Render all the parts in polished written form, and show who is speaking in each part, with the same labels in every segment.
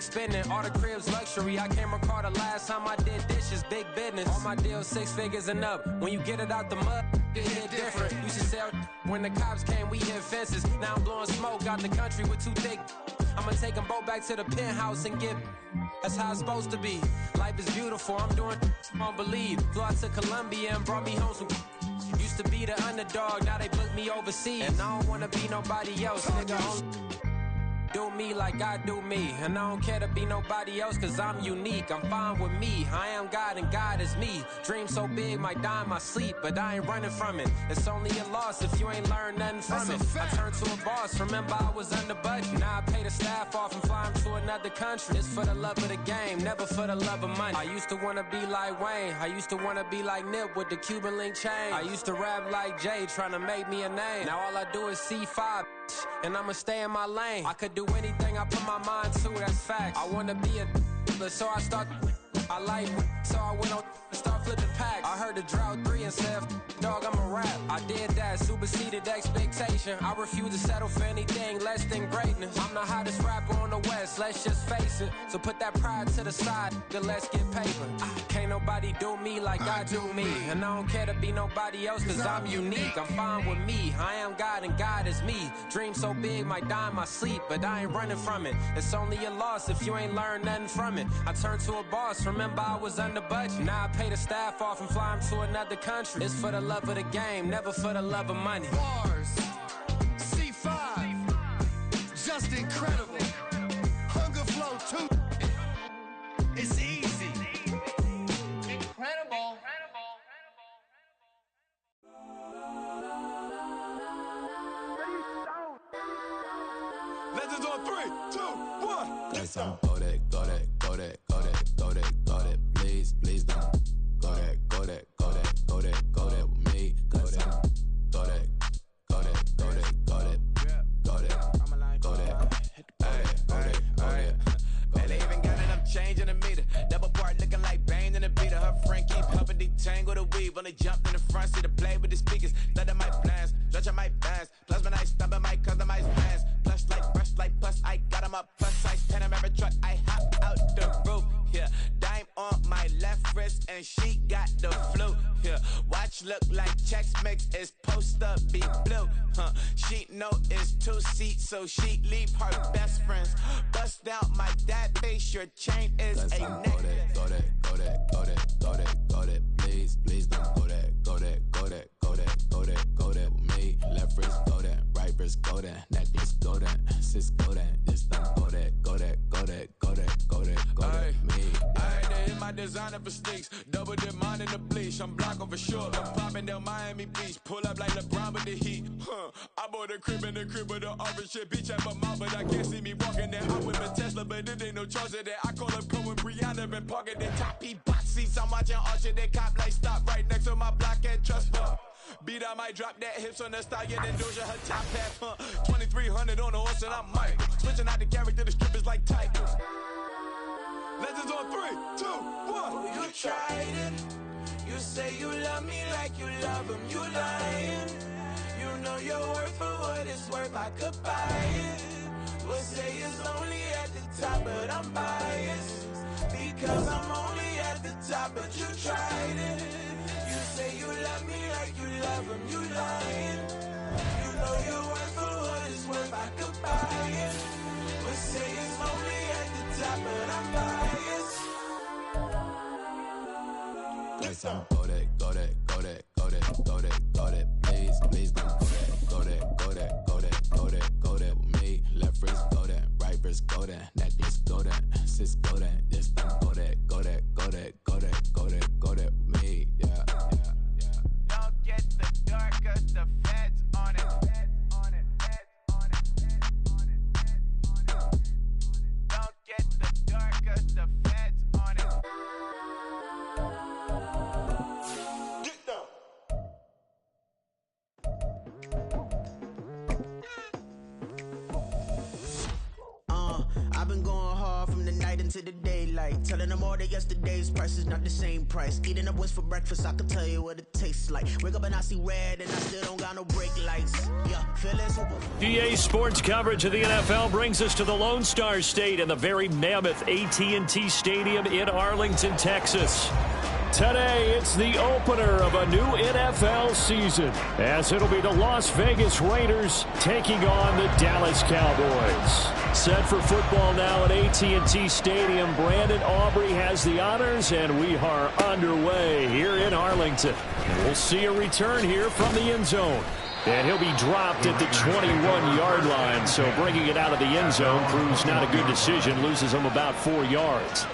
Speaker 1: spending, all the cribs luxury. I can't recall the last time I did dishes, big business. All my deals 6 figures and up. When you get it out the mud, it hit different. Used to sell when the cops came, we hit fences. Now I'm blowing smoke out the country with 2 thick. I'ma take them both back to the penthouse and get. That's how it's supposed to be. Life is beautiful, I'm doing you won't believe. Flew out to Colombia and brought me home some. Used to be the underdog, now they book me overseas. And I don't wanna be nobody else, nigga. Do me like I do me. And I don't care to be nobody else, cause I'm unique. I'm fine with me, I am God and God is me. Dream so big, might die in my sleep, but I ain't running from it. It's only a loss if you ain't learned nothing from it. I turned to a boss, remember I was under budget. Now I pay the staff off and fly them to another country. It's for the love of the game, never for the love of money. I used to wanna be like Wayne, I used to wanna be like Nip with the Cuban link chain. I used to rap like Jay, trying to make me a name. Now all I do is C5, and I'ma stay in my lane. I could do anything I put my mind to, that's facts. I wanna be a so I start. I like so I went on start flipping packs. I heard the drought 3 and said, dog, I'm a rap. I did that, superseded expectation. I refuse to settle for anything less than greatness. I'm the hottest rapper on the West, let's just face it. So put that pride to the side, then let's get paper. Can't nobody do me like I do me. And I don't care to be nobody else, cause I'm unique. I'm fine with me, I am God and God is me. Dream so big, might die in my sleep, but I ain't running from it. It's only a loss if you ain't learned nothing from it. I turned to a boss, remember I was under budget. Now I pay the staff off and fly them to another country. It's for the love of the game, never for the love of money.
Speaker 2: Bars, C5, just incredible. Hunger flow too. It's easy. Incredible. Legends on 3, 2, 1.
Speaker 3: Guess I'm go that, go that, go that, go that, go that, go that. Please, please don't go that, go that, go that, go that, go that with me. Go that, go that, go that, go that, go that, go that, go that, go that.
Speaker 4: Man, they even got enough change in the meter. Double part looking like Bane in the beater. Her friend keep helping detangle the weave. Only jumped in the front seat to play with the speakers. Let them might blast, stretch my bands. Plus when I stop at my customized plans. Plush like brush like plus I got them up. Plus size Panamera truck. I hop out the roof. Yeah, dime on my left wrist and she got the flu. Yeah, watch look like Chex Mix is post up be blue. She know it's 2 seats, so she leave her best friends. Bust down my dad face. Your chain is a necklace.
Speaker 3: Go that, go that, go that, go that, go that. Please, please don't go that, go that, go that, go that, go that, go that with me. Left wrist go that, right wrist go that, necklace go that, sis go that. Just don't go that, go that, go that, go that, go that, go that with me.
Speaker 4: I had to hit my designer for sneaks. Double dip mine in the bleach. I'm blocking for sure. I'm popping down Miami Beach. Pull up like LeBron with the heat. I bought a crib in the crib with the orange shit. Beach at my mouth, but I can't see me walking there. I'm with a Tesla, but it ain't no charge of that. I call up Cole and Brianna and parking the top P box seats. I'm watching Archer. They cop like stop right next to my block and trust for. Beat, I might drop that hips on the stallion and Doja her top half. 2300 on the horse and I'm Mike. Switching out the character, the strippers like Tigers. Legends on 3, 2, 1.
Speaker 5: You tried it. You say you love me like you love him. You lying. You know your worth for what it's worth. I could buy it. Would say it's only at the top, but I'm biased because I'm only at the top. But you tried it. You say you love me like you love him. You lying. You know your worth for what it's worth. I could buy it. Would say it's only at the top, but I'm biased.
Speaker 3: Guess I'm go that, go that, go that, go that, go that, go that. Please, please don't go that, go that, go that, go that, go that, go that with me. Left wrist go that, right wrist go that, necklace go that, sis go that. Just don't go that, go that, go that, go that, go that, go that with me. Yeah, yeah, yeah.
Speaker 4: Don't get the dark, cause the feds on it. Don't get the dark, cause the feds on it.
Speaker 2: Get down.
Speaker 5: I've been going hard from the night
Speaker 6: night into the daylight. Telling them all that yesterday's price is not the same price. Eating up wings for breakfast, I can tell you what it tastes like. Wake up and I see red and I still don't got no brake lights. Yeah, feeling super.
Speaker 7: EA Sports coverage of the NFL brings us to the Lone Star State and the very mammoth AT&T Stadium in Arlington, Texas. Today, it's the opener of a new NFL season, as it'll be the Las Vegas Raiders taking on the Dallas Cowboys. Set for football now at AT&T Stadium. Brandon Aubrey has the honors, and we are underway here in Arlington. We'll see a return here from the end zone. And he'll be dropped at the 21-yard line, so bringing it out of the end zone proves not a good decision, loses him about 4 yards.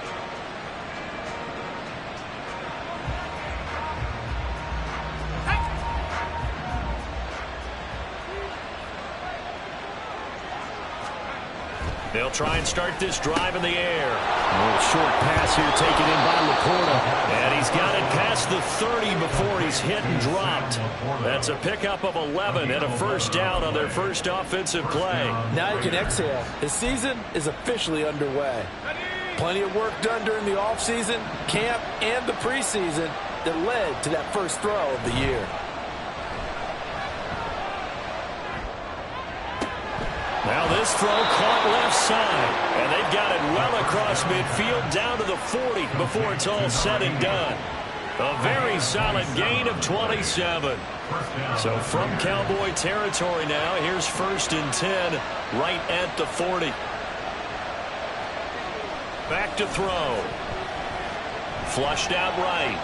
Speaker 7: They'll try and start this drive in the air. A little short pass here taken in by Laporta. And he's got it past the 30 before he's hit and dropped. That's a pickup of 11 and a first down on their first offensive play.
Speaker 8: Now you can exhale. The season is officially underway. Plenty of work done during the offseason, camp, and the preseason that led to that first throw of the year.
Speaker 7: Now this throw caught left side, and they've got it well across midfield down to the 40 before it's all said and done. A very solid gain of 27. So from Cowboy territory now, here's 1st and 10 right at the 40. Back to throw. Flushed out right.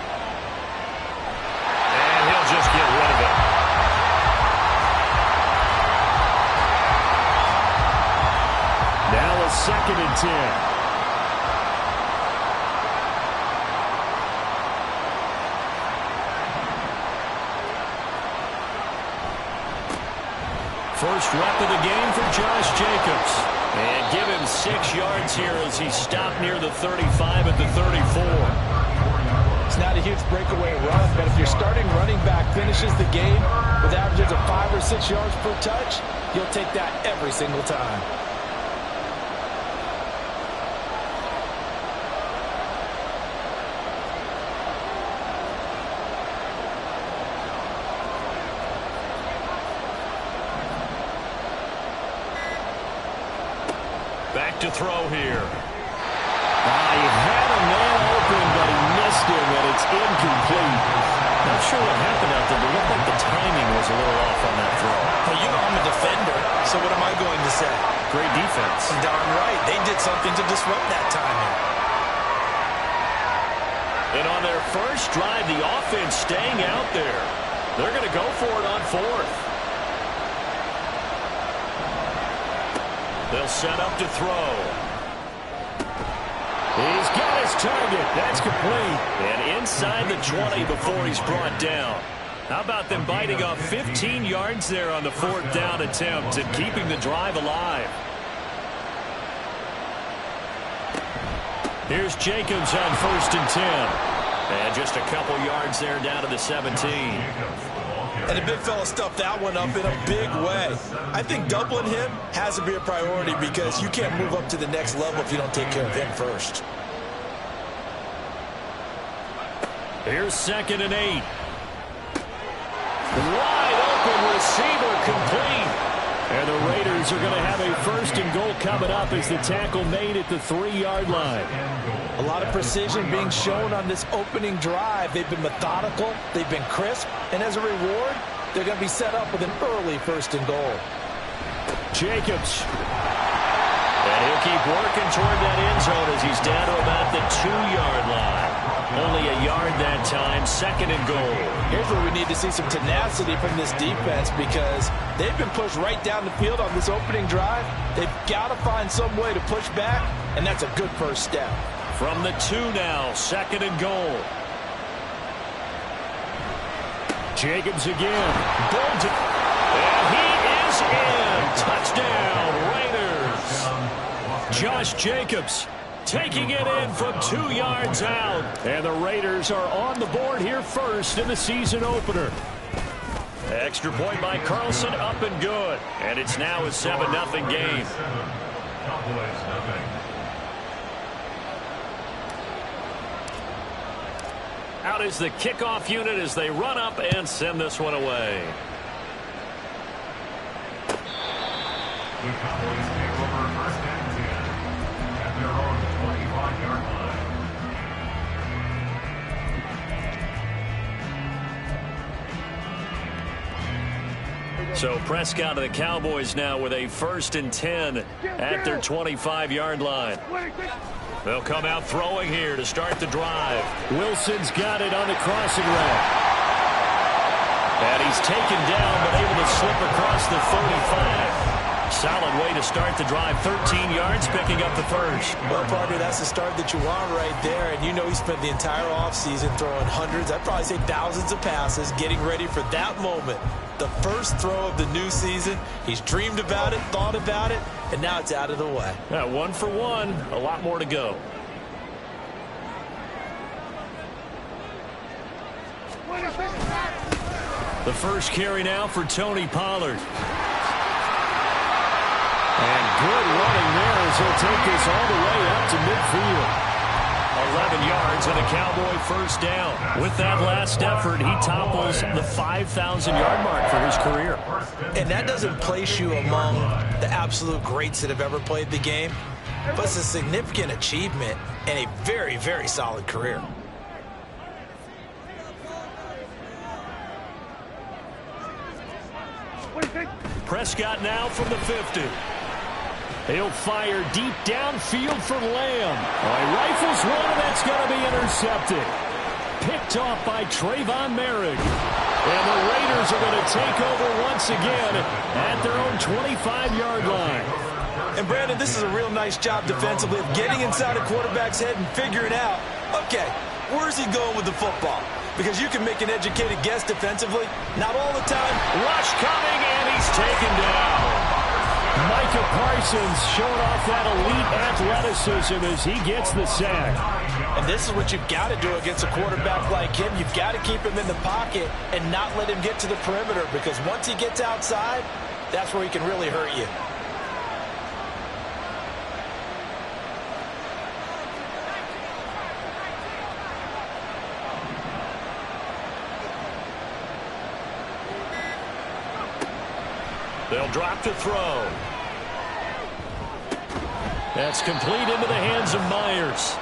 Speaker 7: And he'll just get rid of it. Now a 2nd and 10. First rep of the game for Josh Jacobs. And give him 6 yards here as he stopped near the 35 at the 34.
Speaker 8: It's not a huge breakaway run, but if your starting running back finishes the game with averages of 5 or 6 yards per touch, you'll take that every single time.
Speaker 7: Back to throw here. He had a man open, but he missed him, and it's incomplete. Not sure what happened out there, but it looked like the timing was a little off on that throw.
Speaker 8: Well, you know I'm a defender, so what am I going to say?
Speaker 7: Great defense.
Speaker 8: Darn right. They did something to disrupt that timing.
Speaker 7: And on their first drive, the offense staying out there. They're going to go for it on 4th. They'll set up to throw. He's got his target. That's complete. And inside the 20 before he's brought down. How about them biting off 15 yards there on the 4th down attempt and keeping the drive alive? Here's Jacobs on 1st and 10. And just a couple yards there down to the 17.
Speaker 8: And the big fella stuffed that one up in a big way. I think doubling him has to be a priority because you can't move up to the next level if you don't take care of him first.
Speaker 7: Here's 2nd and 8. Wide open receiver complete. And the Raiders are going to have a 1st and goal coming up as the tackle made at the 3-yard line.
Speaker 8: A lot of precision being shown on this opening drive. They've been methodical, they've been crisp, and as a reward, they're going to be set up with an early 1st and goal.
Speaker 7: Jacobs. And he'll keep working toward that end zone as he's down to about the 2-yard line. Only a yard that time, 2nd and goal.
Speaker 8: Here's where we need to see some tenacity from this defense because they've been pushed right down the field on this opening drive. They've got to find some way to push back, and that's a good first step.
Speaker 7: From the 2 now, 2nd and goal. Jacobs again. Bolton. And he is in. Touchdown, Raiders. Josh Jacobs taking it in from 2 yards out. And the Raiders are on the board here first in the season opener. Extra point by Carlson, up and good. And it's now a 7-0 game. Out is the kickoff unit as they run up and send this one away.
Speaker 9: The Cowboys take over first and 10 at their own 25-yard line.
Speaker 7: So Prescott and the Cowboys now with a 1st and 10 at their 25-yard line. They'll come out throwing here to start the drive. Wilson's got it on the crossing route. And he's taken down but able to slip across the 35. Solid way to start the drive. 13 yards, picking up the first.
Speaker 8: Well, partner, that's the start that you want right there. And you know he spent the entire offseason throwing hundreds, I'd probably say thousands of passes, getting ready for that moment. The first throw of the new season. He's dreamed about it, thought about it, and now it's out of the way.
Speaker 7: Yeah, 1 for 1. A lot more to go. The first carry now for Tony Pollard. And good running there as he'll take this all the way up to midfield. 11 yards and a Cowboy first down. With that last effort, he topples the 5,000-yard mark for his career.
Speaker 8: And that doesn't place you among the absolute greats that have ever played the game, but it's a significant achievement and a very, very solid career.
Speaker 7: Prescott now from the 50. He'll fire deep downfield for Lamb. He rifles one, and that's going to be intercepted. Picked off by Trayvon Merrick. And the Raiders are going to take over once again at their own 25-yard line.
Speaker 8: And, Brandon, this is a real nice job defensively of getting inside a quarterback's head and figuring out, okay, where's he going with the football? Because you can make an educated guess defensively. Not all the time.
Speaker 7: Rush coming, and he's taken down. Micah Parsons showing off that elite athleticism as he gets the sack.
Speaker 8: And this is what you've got to do against a quarterback like him. You've got to keep him in the pocket and not let him get to the perimeter, because once he gets outside, that's where he can really hurt you.
Speaker 7: They'll drop to throw. That's complete into the hands of Myers.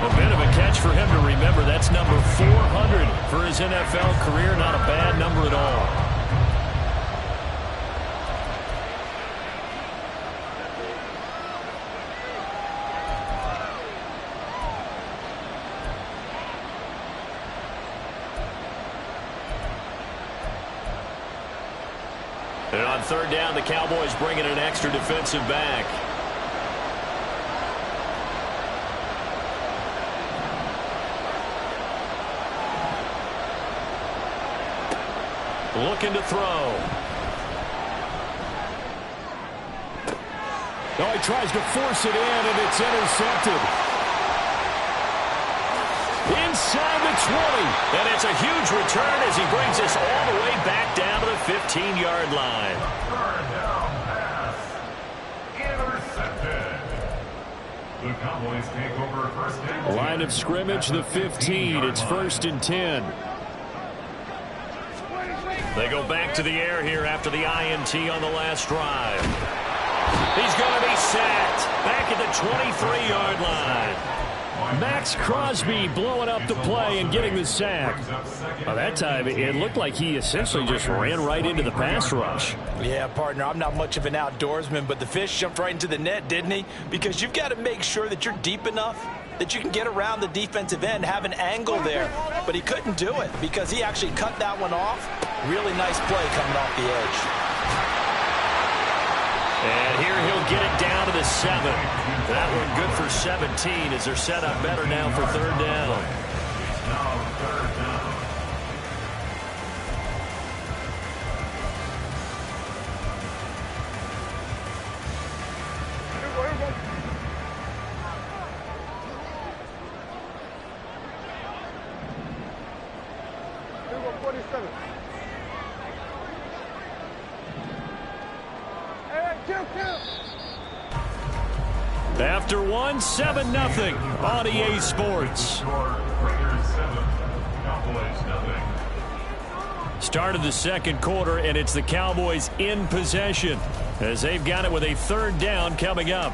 Speaker 7: A bit of a catch for him to remember. That's number 400 for his NFL career. Not a bad number at all. And on third down, the Cowboys bring in an extra defensive back. Looking to throw. Oh, he tries to force it in, and it's intercepted. Inside the 20. And it's a huge return as he brings us all the way back down to the 15-yard line.
Speaker 9: Third down pass. Intercepted. The Cowboys take over first and 10.
Speaker 7: Line of scrimmage, the 15. It's 1st and 10. They go back to the air here after the INT on the last drive. He's going to be sacked back at the 23-yard line. Max Crosby blowing up the play and getting the sack. By that time, it looked like he essentially just ran right into the pass rush.
Speaker 8: Yeah, partner, I'm not much of an outdoorsman, but the fish jumped right into the net, didn't he? Because you've got to make sure that you're deep enough that you can get around the defensive end, have an angle there. But he couldn't do it because he actually cut that one off. Really nice play coming off the edge.
Speaker 7: And here he'll get it down to the 7. That one good for 17 as they're set up better now for third down.
Speaker 9: Now third down.
Speaker 7: After one, 7-0 on EA Sports. Start of the second quarter, and it's the Cowboys in possession as they've got it with a third down coming up.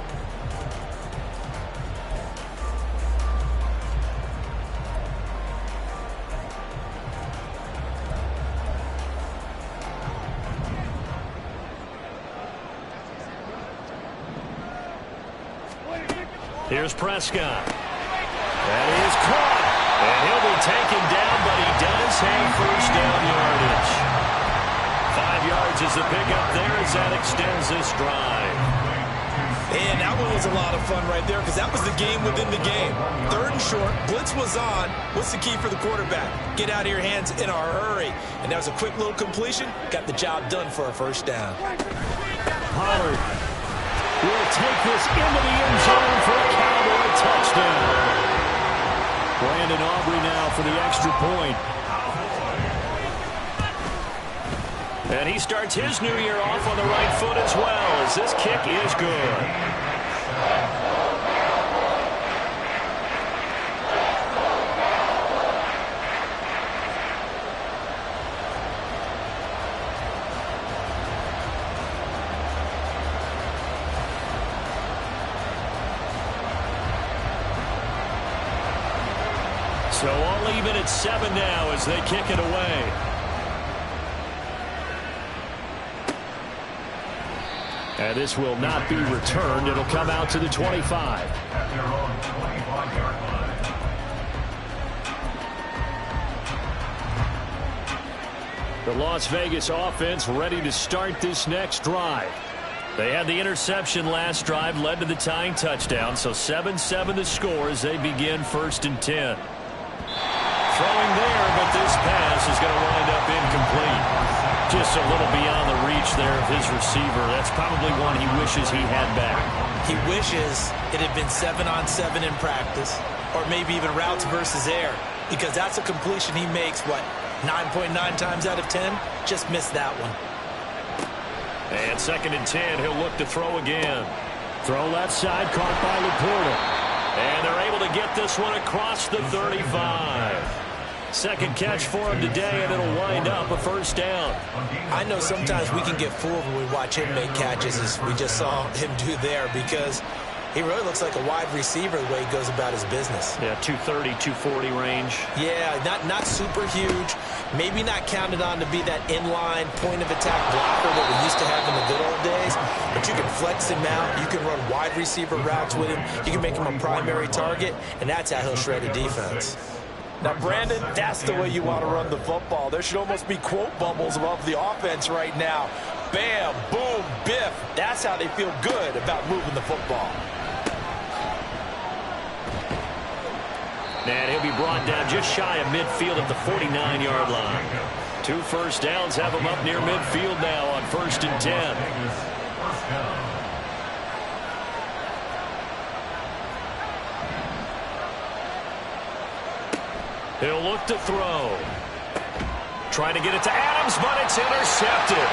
Speaker 7: Here's Prescott. That is caught. And he'll be taken down, but he does have first down yardage. 5 yards is the pickup there as that extends this drive.
Speaker 8: And that one was a lot of fun right there because that was the game within the game. Third and short, blitz was on. What's the key for the quarterback? Get out of your hands in a hurry. And that was a quick little completion. Got the job done for a first down.
Speaker 7: Pollard will take this into the end zone for a Cowboy touchdown. Brandon Aubrey now for the extra point. And he starts his new year off on the right foot as well, as this kick is good. So all even at 7 now as they kick it away. And this will not be returned. It'll come out to the 25.
Speaker 9: At their own 25-yard line.
Speaker 7: The Las Vegas offense ready to start this next drive. They had the interception last drive, led to the tying touchdown, so 7-7 the score as they begin 1st and 10. Throwing there, but this pass is going to wind up incomplete. Just a little beyond the reach there of his receiver. That's probably one he wishes he had back.
Speaker 8: He wishes it had been 7-on-7 in practice, or maybe even routes versus air, because that's a completion he makes, 9.9 times out of 10? Just missed that one.
Speaker 7: And 2nd and 10, he'll look to throw again. Throw left side, caught by Laporta. And they're able to get this one across the 35. Second catch for him today, and it'll wind up a first down.
Speaker 8: I know sometimes we can get fooled when we watch him make catches, as we just saw him do there, because he really looks like a wide receiver the way he goes about his business.
Speaker 7: Yeah, 230, 240 range.
Speaker 8: Yeah, not super huge. Maybe not counted on to be that inline point-of-attack blocker that we used to have in the good old days. But you can flex him out. You can run wide receiver routes with him. You can make him a primary target, and that's how he'll shred a defense.
Speaker 10: Now, Brandon, that's the way you want to run the football. There should almost be quote bubbles above the offense right now. Bam, boom, biff. That's how they feel good about moving the football.
Speaker 7: And he'll be brought down just shy of midfield at the 49-yard line. 2 first downs have him up near midfield now on 1st and 10. He'll look to throw. Trying to get it to Adams, but it's intercepted.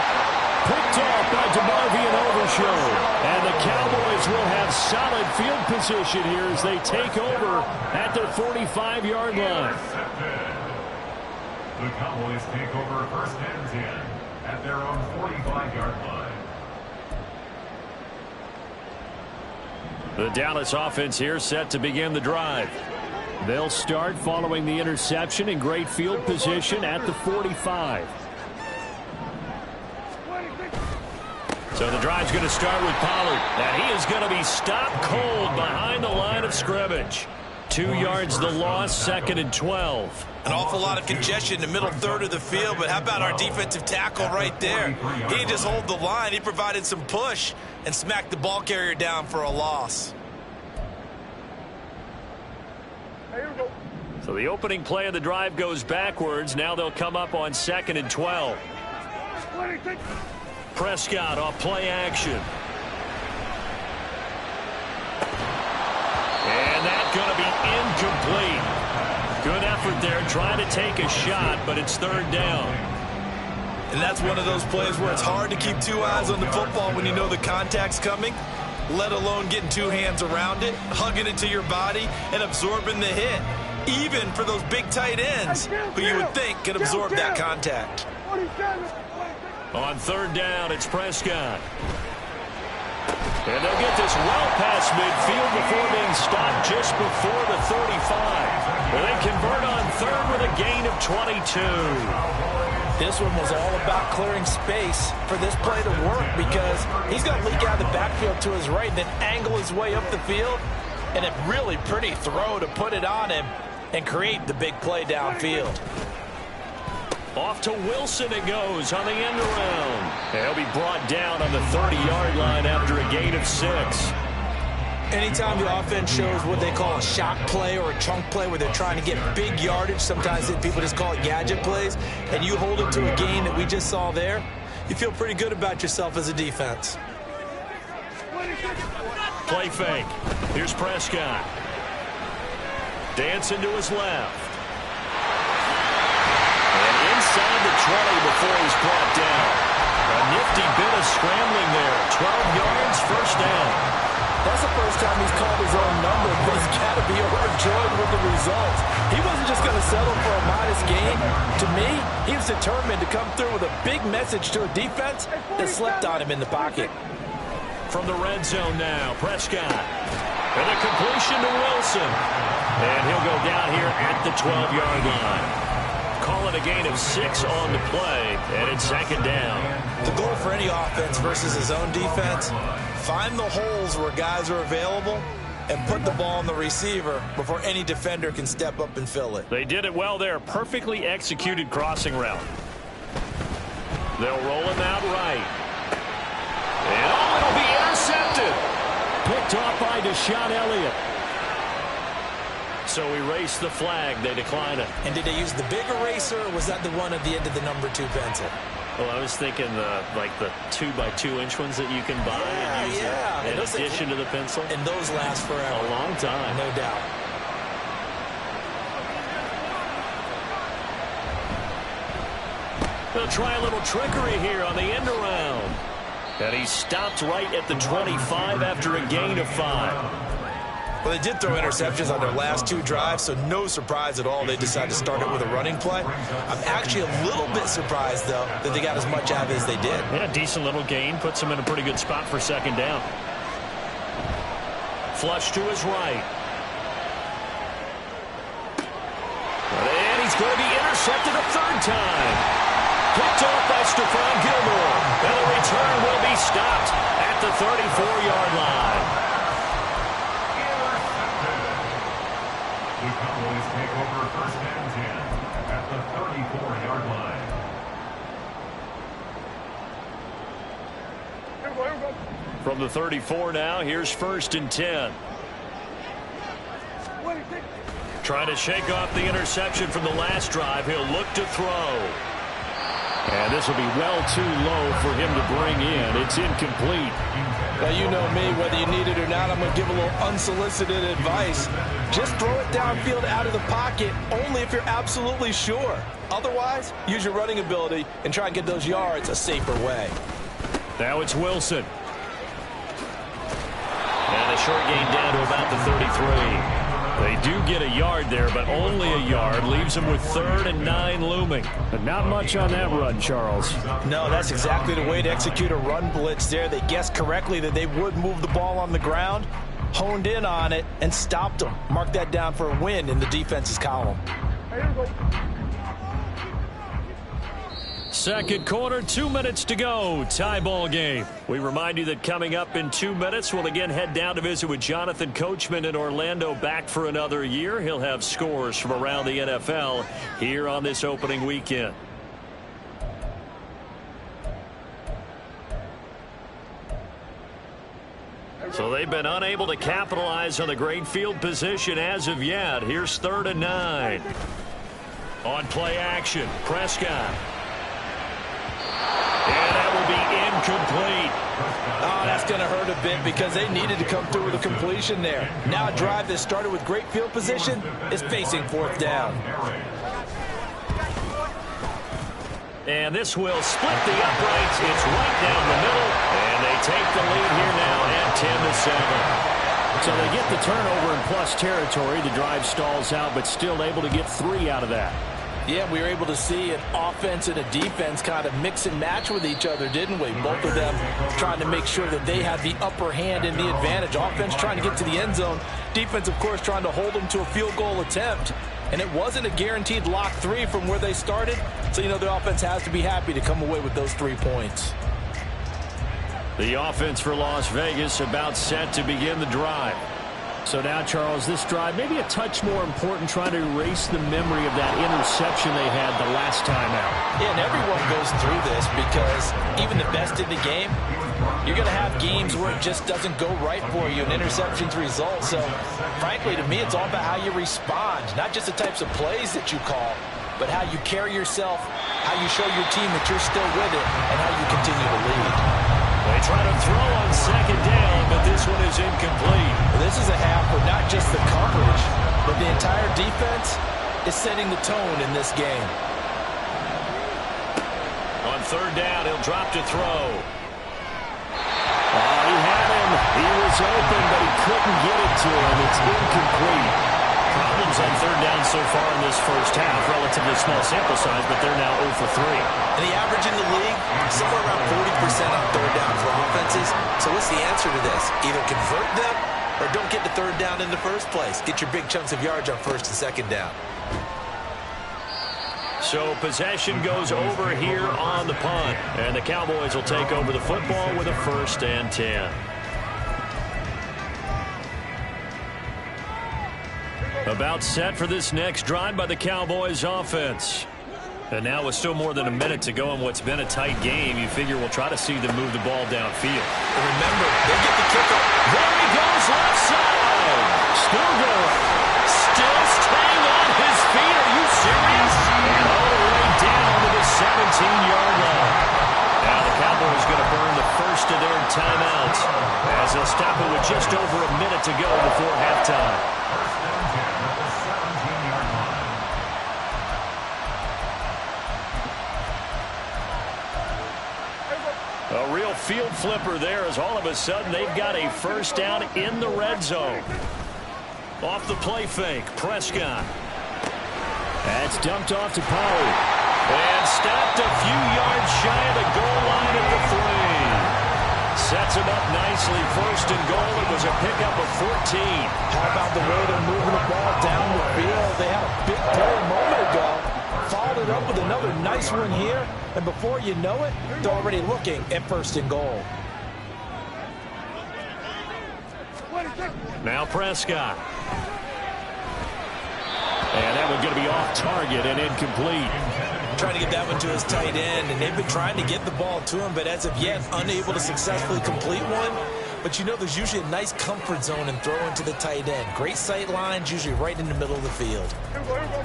Speaker 7: Picked off by DeMarvion Overshown. And the Cowboys will have solid field position here as they take over at their 45-yard line.
Speaker 9: The Cowboys take over 1st and 10 at their own 45-yard line.
Speaker 7: The Dallas offense here set to begin the drive. They'll start following the interception in great field position at the 45. So the drive's going to start with Pollard. And he is going to be stopped cold behind the line of scrimmage. 2 yards the loss, 2nd and 12.
Speaker 8: An awful lot of congestion in the middle third of the field, but how about our defensive tackle right there? He didn't just hold the line. He provided some push and smacked the ball carrier down for a loss.
Speaker 7: So the opening play of the drive goes backwards. Now they'll come up on 2nd and 12. Prescott off play action. And that's going to be incomplete. Good effort there trying to take a shot, but it's 3rd down.
Speaker 8: And that's one of those plays where it's hard to keep 2 eyes on the football when you know the contact's coming.
Speaker 10: let alone getting two hands around it, hugging it to your body, and absorbing the hit. Even for those big tight ends who you would think could absorb that contact.
Speaker 7: On third down, it's Prescott. And they'll get this well past midfield before being stopped just before the 35. Well, they convert on third with a gain of 22.
Speaker 8: This one was all about clearing space for this play to work because he's going to leak out of the backfield to his right and then angle his way up the field. And a really pretty throw to put it on him and create the big play downfield.
Speaker 7: Off to Wilson it goes on the end around. He'll be brought down on the 30-yard line after a gain of 6.
Speaker 8: Anytime the offense shows what they call a shot play or a chunk play where they're trying to get big yardage, sometimes people just call it gadget plays, and you hold it to a gain that we just saw there, you feel pretty good about yourself as a defense.
Speaker 7: Play fake. Here's Prescott. Dancing to his left. And inside the 20 before he's brought down. A nifty bit of scrambling there. 12 yards, first down.
Speaker 8: That's the first time he's called his own number, but he's got to be overjoyed with the results. He wasn't just going to settle for a modest gain. To me, he was determined to come through with a big message to a defense that slept on him in the pocket.
Speaker 7: From the red zone now, Prescott. And a completion to Wilson. And he'll go down here at the 12-yard line. Call it a gain of 6 on the play, and it's second down.
Speaker 8: The goal for any offense versus his own defense, find the holes where guys are available and put the ball on the receiver before any defender can step up and fill it.
Speaker 7: They did it well there. Perfectly executed crossing route. They'll roll him out right. And it'll be intercepted. Picked off by Deshaun Elliott. So erase the flag. They decline it.
Speaker 8: And did they use the big eraser, or was that the one at the end of the number 2 pencil?
Speaker 7: Well, I was thinking the 2x2-inch ones that you can buy and use in addition to the pencil.
Speaker 8: And those last forever.
Speaker 7: A long time.
Speaker 8: No doubt.
Speaker 7: They'll try a little trickery here on the end around. And he stopped right at the 25 after a gain of 5.
Speaker 8: Well, they did throw interceptions on their last 2 drives, so no surprise at all they decided to start it with a running play. I'm actually a little bit surprised, though, that they got as much out of it as they did.
Speaker 7: Yeah, decent little gain. Puts him in a pretty good spot for second down. Flush to his right. And he's going to be intercepted a third time. Picked off by Stephon Gilmore. And the return will be stopped at the 34-yard line.
Speaker 9: The Cowboys take over first and 10 at the 34-yard line.
Speaker 7: From the 34 now, here's first and 10. Trying to shake off the interception from the last drive. He'll look to throw. And this will be well too low for him to bring in. It's incomplete.
Speaker 8: Now, you know me, whether you need it or not, I'm going to give a little unsolicited advice. Just throw it downfield out of the pocket only if you're absolutely sure. Otherwise, use your running ability and try and get those yards a safer way.
Speaker 7: Now it's Wilson. And a short gain down to about the 33. They do get a yard there, but only a yard. Leaves them with 3rd and 9 looming. But not much on that run, Charles.
Speaker 8: No, that's exactly the way to execute a run blitz there. They guessed correctly that they would move the ball on the ground, honed in on it, and stopped them. Mark that down for a win in the defense's column.
Speaker 7: Second quarter, 2 minutes to go. Tie ball game. We remind you that coming up in 2 minutes, we'll again head down to visit with Jonathan Coachman in Orlando, back for another year. He'll have scores from around the NFL here on this opening weekend. So they've been unable to capitalize on the great field position as of yet. Here's 3rd and 9. On play action, Prescott. And that will be incomplete.
Speaker 8: Oh, that's going to hurt a bit because they needed to come through with a completion there. Now a drive that started with great field position is facing 4th down.
Speaker 7: And this will split the uprights. It's right down the middle. And they take the lead here now at 10-7. So they get the turnover in plus territory. The drive stalls out, but still able to get 3 out of that.
Speaker 8: Yeah, we were able to see an offense and a defense kind of mix and match with each other, didn't we? Both of them trying to make sure that they have the upper hand and the advantage. Offense trying to get to the end zone. Defense, of course, trying to hold them to a field goal attempt. And it wasn't a guaranteed lock 3 from where they started. So, you know, the offense has to be happy to come away with those 3 points.
Speaker 7: The offense for Las Vegas about set to begin the drive. So now, Charles, this drive maybe a touch more important, trying to erase the memory of that interception they had the last time out.
Speaker 8: Yeah, and everyone goes through this because even the best in the game, you're going to have games where it just doesn't go right for you, and interceptions result. So, frankly, to me, it's all about how you respond, not just the types of plays that you call, but how you carry yourself, how you show your team that you're still with it, and how you continue to lead.
Speaker 7: They try to throw on second down, but this one is incomplete.
Speaker 8: Well, this is a half where not just the coverage, but the entire defense is setting the tone in this game.
Speaker 7: On third down, he'll drop to throw. Oh, he had him. He was open, but he couldn't get it to him. It's incomplete. Problems on third down so far in this first half. Relatively small sample size, but they're now 0 for 3.
Speaker 10: And the average in the league, somewhere around 40% on third down for offenses. So what's the answer to this? Either convert them or don't get to third down in the first place. Get your big chunks of yards on first and second down.
Speaker 7: So possession goes over here on the punt. And the Cowboys will take over the football with a 1st and 10. About set for this next drive by the Cowboys offense. And now with still more than a minute to go in what's been a tight game, you figure we'll try to see them move the ball downfield.
Speaker 10: And remember, they get the kickoff.
Speaker 7: There he goes, left side. Still going. Still staying on his feet. Are you serious? And all the way down to the 17-yard line. Now the Cowboys going to burn the first of their timeouts as they'll stop it with just over a minute to go before halftime. A real field flipper there as all of a sudden they've got a first down in the red zone. Off the play fake, Prescott. That's dumped off to Pollard. And stopped a few yards shy of the goal line at the 3. Sets him up nicely, 1st and goal. It was a pickup of 14.
Speaker 8: How about the way they're moving the ball down the field? They had a big play a moment ago. Followed it up with another nice one here. And before you know it, they're already looking at 1st and goal.
Speaker 7: Now Prescott. And that one's going to be off target and incomplete.
Speaker 8: Trying to get that one to his tight end, and they've been trying to get the ball to him, but as of yet, unable to successfully complete one. But you know there's usually a nice comfort zone in throwing to the tight end. Great sight lines, usually right in the middle of the field.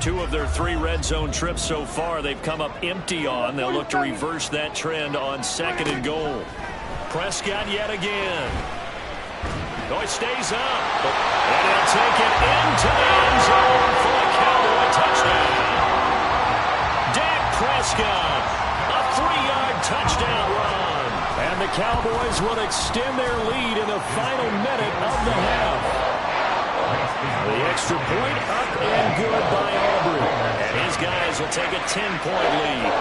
Speaker 7: 2 of their 3 red zone trips so far they've come up empty on. They'll look to reverse that trend on 2nd and goal. Prescott yet again. Oh, he stays up. And he'll take it into the end zone for a Cowboy touchdown. Dak Prescott, a 3-yard touchdown run. And the Cowboys will extend their lead in the final minute of the half. The extra point up and good by Aubrey. And his guys will take a 10-point lead.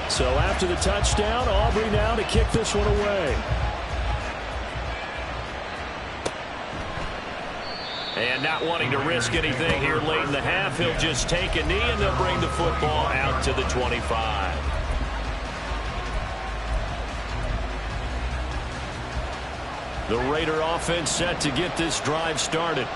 Speaker 7: So after the touchdown, Aubrey now to kick this one away. And not wanting to risk anything here late in the half, he'll just take a knee and they'll bring the football out to the 25. The Raider offense set to get this drive started.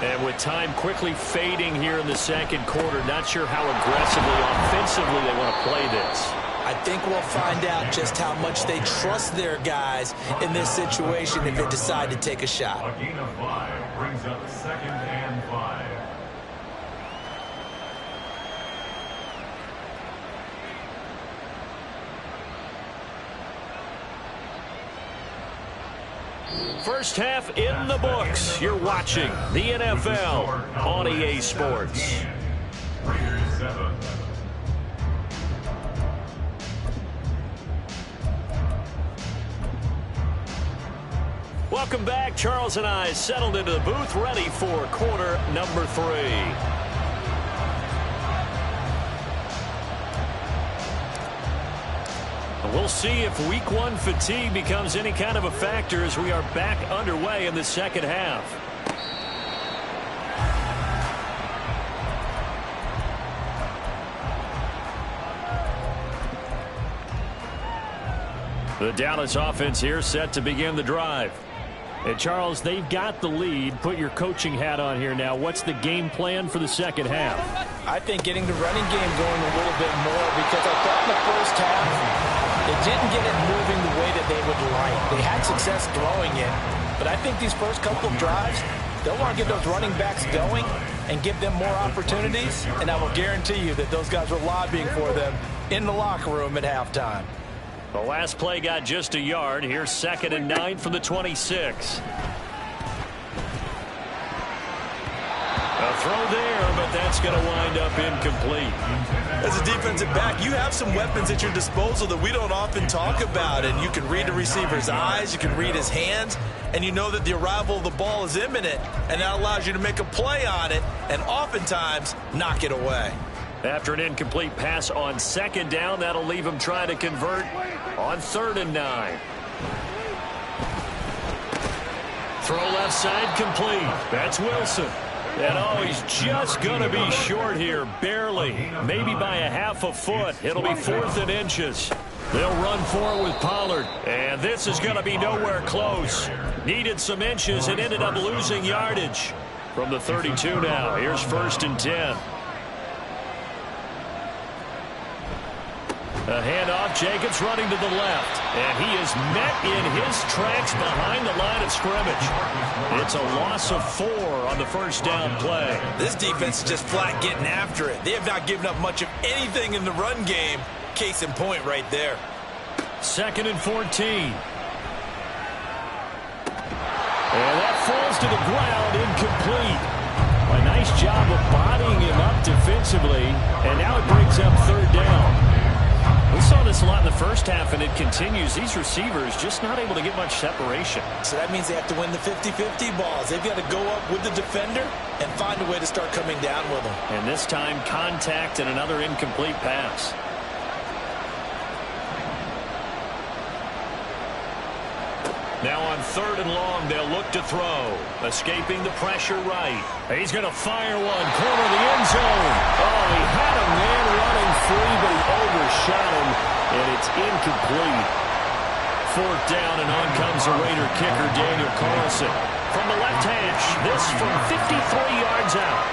Speaker 7: And with time quickly fading here in the second quarter, not sure how aggressively, offensively they want to play this.
Speaker 8: I think we'll find out just how much they trust their guys in this situation if they decide to take a shot.
Speaker 9: A gain of 5 brings up 2nd and 5.
Speaker 7: First half in the books. You're watching the NFL on EA Sports.
Speaker 9: Raiders 7.
Speaker 7: Welcome back. Charles and I settled into the booth, ready for quarter number 3. We'll see if week 1 fatigue becomes any kind of a factor as we are back underway in the second half. The Dallas offense here set to begin the drive. And Charles, they've got the lead. Put your coaching hat on here now. What's the game plan for the second half?
Speaker 8: I think getting the running game going a little bit more, because I thought in the first half they didn't get it moving the way that they would like. They had success throwing it, but I think these first couple of drives, they'll want to get those running backs going and give them more opportunities, and I will guarantee you that those guys were lobbying for them in the locker room at halftime.
Speaker 7: The last play got just a yard. Here's 2nd and 9 from the 26. A throw there, but that's going to wind up incomplete.
Speaker 10: As a defensive back, you have some weapons at your disposal that we don't often talk about, and you can read the receiver's eyes, you can read his hands, and you know that the arrival of the ball is imminent, and that allows you to make a play on it and oftentimes knock it away.
Speaker 7: After an incomplete pass on 2nd down, that'll leave him trying to convert on 3rd and 9. Throw left side complete. That's Wilson. And oh, he's just going to be short here, barely. Maybe by a half a foot. It'll be 4th and inches. They'll run for it with Pollard. And this is going to be nowhere close. Needed some inches and ended up losing yardage. From the 32 now, here's 1st and 10. A handoff, Jacobs running to the left. And he is met in his tracks behind the line of scrimmage. It's a loss of 4 on the 1st down play.
Speaker 10: This defense is just flat getting after it. They have not given up much of anything in the run game. Case in point right there.
Speaker 7: 2nd and 14. And that falls to the ground, incomplete. A nice job of bodying him up defensively. And now it brings up 3rd down. We saw this a lot in the first half, and it continues. These receivers just not able to get much separation.
Speaker 10: So that means they have to win the 50-50 balls. They've got to go up with the defender and find a way to start coming down with them.
Speaker 7: And this time, contact and another incomplete pass. Now on 3rd and long, they'll look to throw. Escaping the pressure right. He's going to fire one. Corner of the end zone. Oh, he had a man running free, but he overshot him, and it's incomplete. 4th down, and on comes the Raider kicker, Daniel Carlson. From the left hash, this from 53 yards out.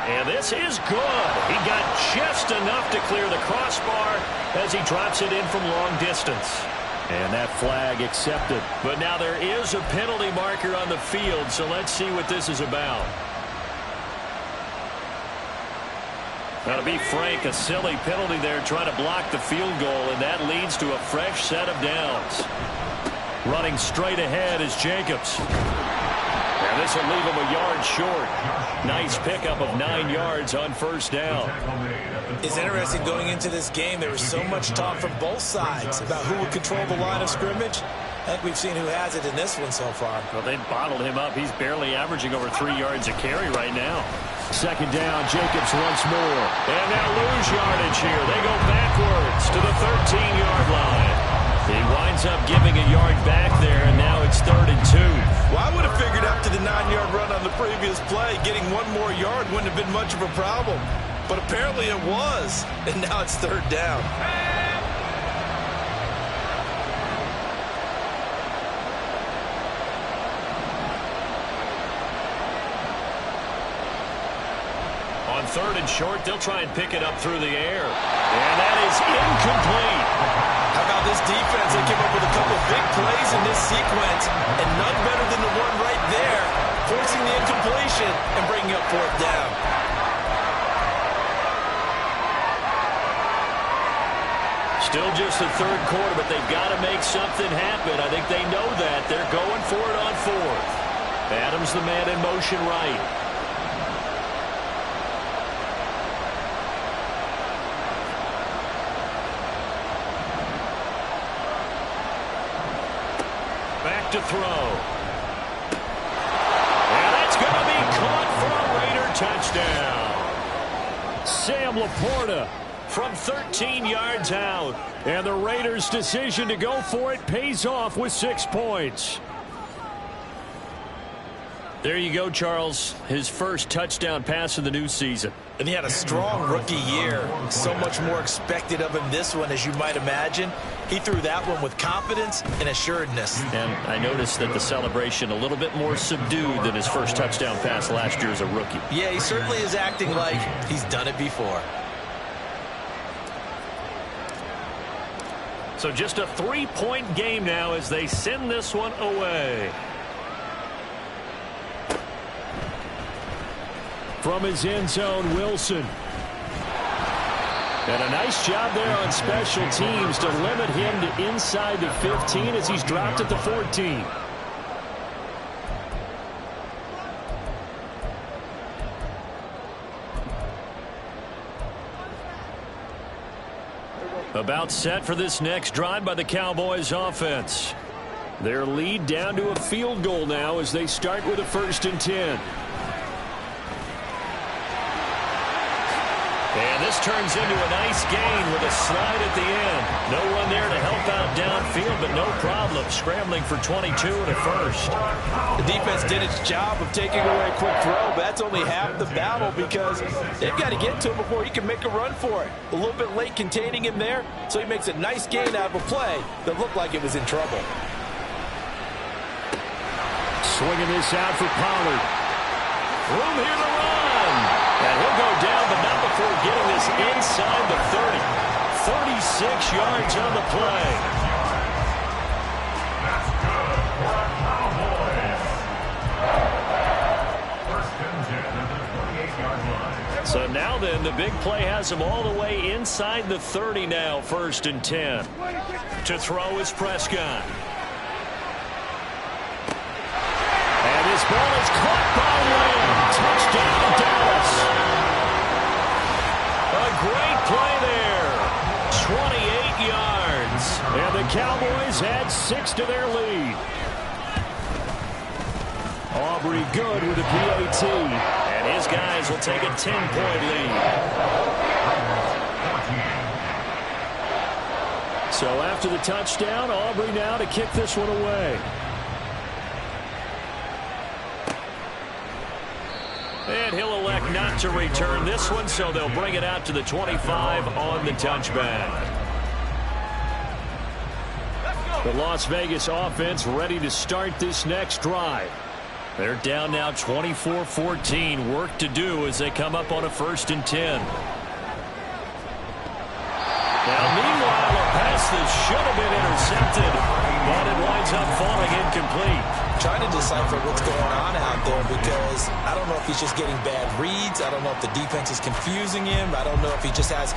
Speaker 7: And this is good. He got just enough to clear the crossbar as he drops it in from long distance. And that flag accepted. But now there is a penalty marker on the field, so let's see what this is about. Now, to be frank, a silly penalty there trying to block the field goal, and that leads to a fresh set of downs. Running straight ahead is Jacobs. And this will leave him a yard short. Nice pickup of 9 yards on 1st down.
Speaker 10: It's interesting going into this game. There was so much talk from both sides about who would control the line of scrimmage. I think we've seen who has it in this one so far.
Speaker 7: Well, they bottled him up. He's barely averaging over 3 yards a carry right now. 2nd down, Jacobs once more. And they'll lose yardage here. They go backwards to the 13-yard line. He winds up giving a yard back there, and now it's 3rd and 2.
Speaker 10: Well, I would have figured after the 9-yard run on the previous play, getting 1 more yard wouldn't have been much of a problem. But apparently it was, and now it's 3rd down.
Speaker 7: On 3rd and short, they'll try and pick it up through the air. And that is incomplete.
Speaker 10: How about this defense? They came up with a couple big plays in this sequence, and none better than the one right there, forcing the incompletion and bringing up 4th down.
Speaker 7: Still just the third quarter, but they've got to make something happen. I think they know that. They're going for it on fourth. Adams the man in motion right. Back to throw. And that's going to be caught for a Raider touchdown. Sam Laporta from 13 yards out. And the Raiders' decision to go for it pays off with 6 points. There you go, Charles. His first touchdown pass of the new season.
Speaker 8: And he had a strong rookie year. So much more expected of him this one, as you might imagine. He threw that one with confidence and assuredness.
Speaker 7: And I noticed that the celebration a little bit more subdued than his first touchdown pass last year as a rookie.
Speaker 8: Yeah, he certainly is acting like he's done it before.
Speaker 7: So just a 3-point game now as they send this one away. From his end zone, Wilson. And a nice job there on special teams to limit him to inside the 15 as he's dropped at the 14. About set for this next drive by the Cowboys offense. Their lead down to a field goal now as they start with a 1st and 10. And this turns into a nice gain with a slide at the end. No one there to help out downfield, but no problem. Scrambling for 22 and a first.
Speaker 8: The defense did its job of taking away a quick throw, but that's only half the battle because they've got to get to him before he can make a run for it. A little bit late containing him there, so he makes a nice gain out of a play that looked like it was in trouble.
Speaker 7: Swinging this out for Pollard. Room here to run. And he'll go down, but not before getting this inside the 30. 36 yards on the play.
Speaker 9: That's good for the Cowboys. 1st and 10 at the 28-yard line.
Speaker 7: So now then, the big play has him all the way inside the 30 now, 1st and 10. To throw is Prescott. And his ball is caught by Lamb. Touchdown, Dallas. A great play there. 28 yards. And the Cowboys add 6 to their lead. Aubrey good with a PAT. And his guys will take a 10-point lead. So after the touchdown, Aubrey now to kick this one away. And he'll elect not to return this one, so they'll bring it out to the 25 on the touchback. The Las Vegas offense ready to start this next drive. They're down now 24-14. Work to do as they come up on a 1st and 10. Now, meanwhile, a pass that should have been intercepted, but it winds up falling incomplete.
Speaker 8: Trying to decipher what's going on out there because I don't know if he's just getting bad reads. I don't know if the defense is confusing him. I don't know if he just has,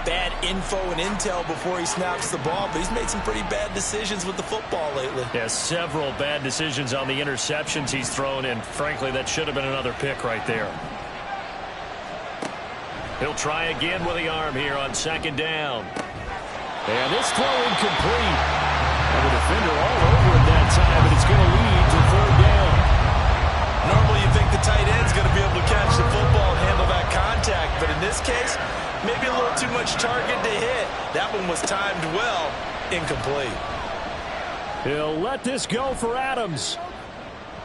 Speaker 8: bad info and intel before he snaps the ball. But he's made some pretty bad decisions with the football lately.
Speaker 7: Yeah, several bad decisions on the interceptions he's thrown in. Frankly, that should have been another pick right there. He'll try again with the arm here on 2nd down. And this throw incomplete. And the defender all over it that time, but it's going to lead to 3rd down.
Speaker 8: Normally you think the tight end's going to be able to catch the football and handle that contact, but in this case, maybe a little too much target to hit. That one was timed well, incomplete.
Speaker 7: He'll let this go for Adams.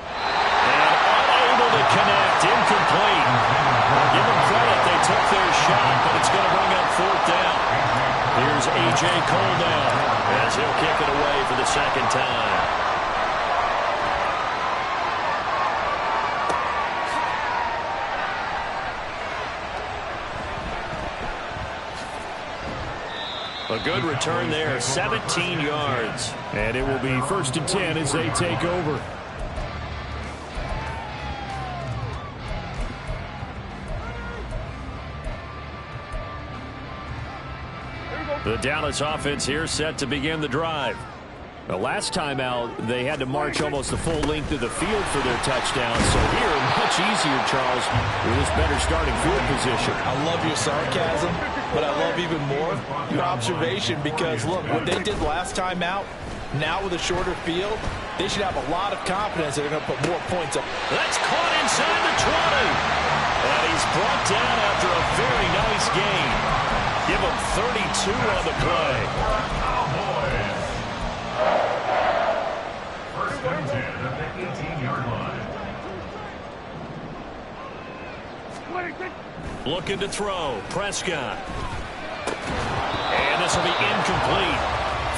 Speaker 7: And unable to connect, incomplete. I'll give them credit, they took their shot, but it's going to bring up 4th down. Here's A.J. Cole now as he'll kick it away for the 2nd time. A good return there, 17 yards. And it will be 1st and 10 as they take over. The Dallas offense here set to begin the drive. The last time out, they had to march almost the full length of the field for their touchdown. So here, much easier, Charles, with this better starting field position.
Speaker 8: I love your sarcasm, but I love even more your observation because, look, what they did last time out, now with a shorter field, they should have a lot of confidence that they're going to put more points up.
Speaker 7: That's caught inside the 20. And he's brought down after a very nice gain. Give him 32 on the play.
Speaker 9: First and 10 at the 18-yard line.
Speaker 7: Looking to throw. Prescott. And this will be incomplete.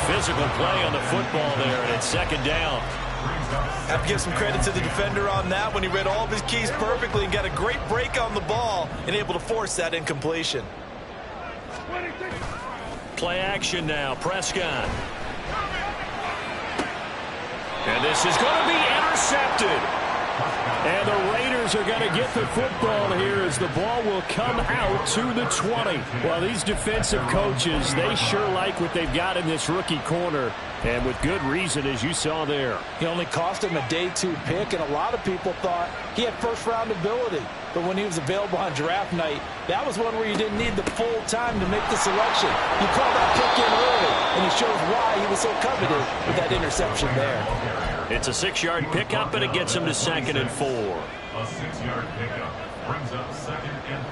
Speaker 7: Physical play on the football there, and it's second down.
Speaker 8: Have to give some credit to the defender on that when he read all of his keys perfectly and got a great break on the ball and able to force that incompletion.
Speaker 7: Play action now. Prescott. And this is going to be intercepted. And the Raiders are going to get the football here as the ball will come out to the 20. Well, these defensive coaches, they sure like what they've got in this rookie corner. And with good reason, as you saw there.
Speaker 8: He only cost him a day 2 pick, and a lot of people thought he had first-round ability. But when he was available on draft night, that was one where you didn't need the full time to make the selection. You called that pick in early, and he shows why he was so coveted with that interception there.
Speaker 7: It's a 6-yard pickup, and it gets him to 2nd and 4.
Speaker 9: A 6-yard pickup brings up 2nd and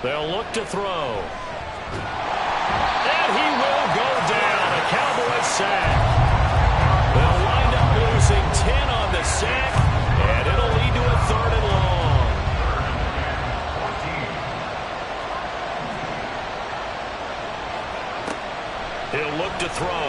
Speaker 9: 4.
Speaker 7: They'll look to throw. And he will go down. A Cowboys sack. They'll wind up losing 10 on the sack, and it'll lead to a 3rd and long. He'll look to throw.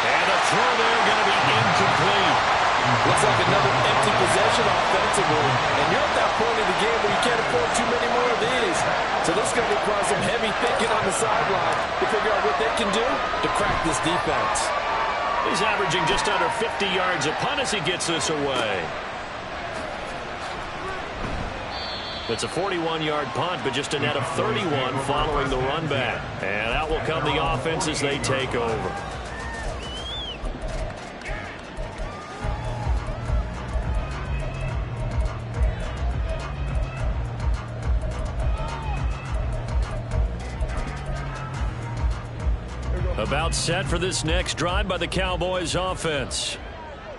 Speaker 7: And a throw there going to be incomplete.
Speaker 8: Looks like another empty possession offensively. And you're at that point in the game where you can't afford too many more of these. So this is going to require some heavy thinking on the sideline to figure out what they can do to crack this defense.
Speaker 7: He's averaging just under 50 yards a punt as he gets this away. It's a 41-yard punt, but just a net of 31 following the run back. And out will come the offense as they take over. About set for this next drive by the Cowboys offense.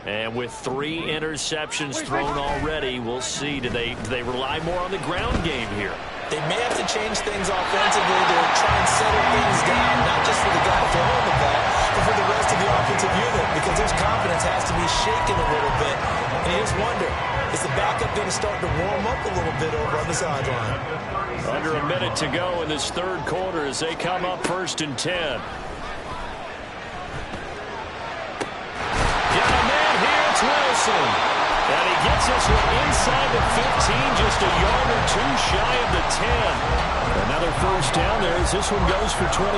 Speaker 7: And with 3 interceptions thrown already, we'll see. Do they rely more on the ground game here?
Speaker 8: They may have to change things offensively to try and settle things down, not just for the guy throwing the ball, but for the rest of the offensive unit, because his confidence has to be shaken a little bit. And you just wonder, is the backup going to start to warm up a little bit over on the sideline?
Speaker 7: Under a minute to go in this 3rd quarter as they come up 1st and 10. Wilson. And he gets this one inside the 15, just a yard or 2 shy of the 10. Another 1st down there as this one goes for 25.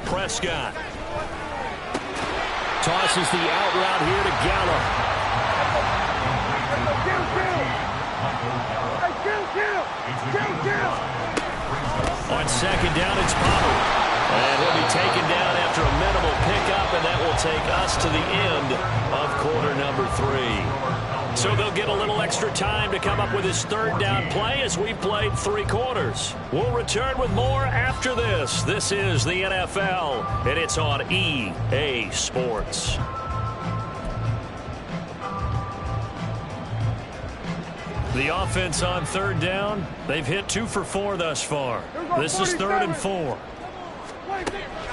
Speaker 7: Prescott tosses the out route here to Gallup. On 2nd down, it's Pollard. And he'll be taken down after a minimal pickup, and that will take us to the end of quarter number 3. So they'll get a little extra time to come up with his 3rd down play as we played 3 quarters. We'll return with more after this. This is the NFL, and it's on EA Sports. The offense on 3rd down, they've hit 2 for 4 thus far. This is 3rd and 4.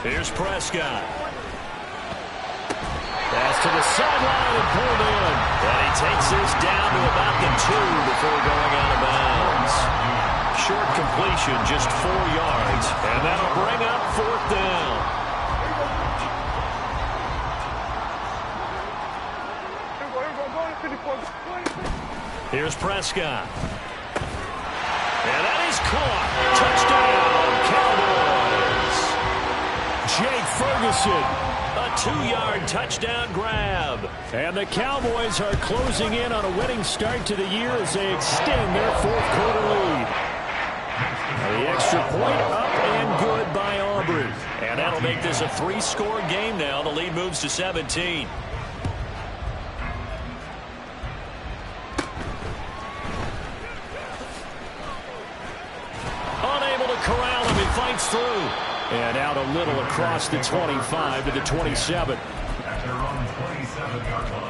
Speaker 7: Here's Prescott. Pass to the sideline and pulled in. And he takes this down to about the 2 before going out of bounds. Short completion, just 4 yards. And that'll bring up 4th down. Here's Prescott. And that is caught. Touchdown, Cowboys. Jake Ferguson, a 2-yard touchdown grab. And the Cowboys are closing in on a winning start to the year as they extend their fourth-quarter lead. The extra point up and good by Aubrey. And that'll make this a 3-score game now. The lead moves to 17. Unable to corral him. He fights through. And out a little across the 25 to the 27.
Speaker 9: At their own 27-yard line.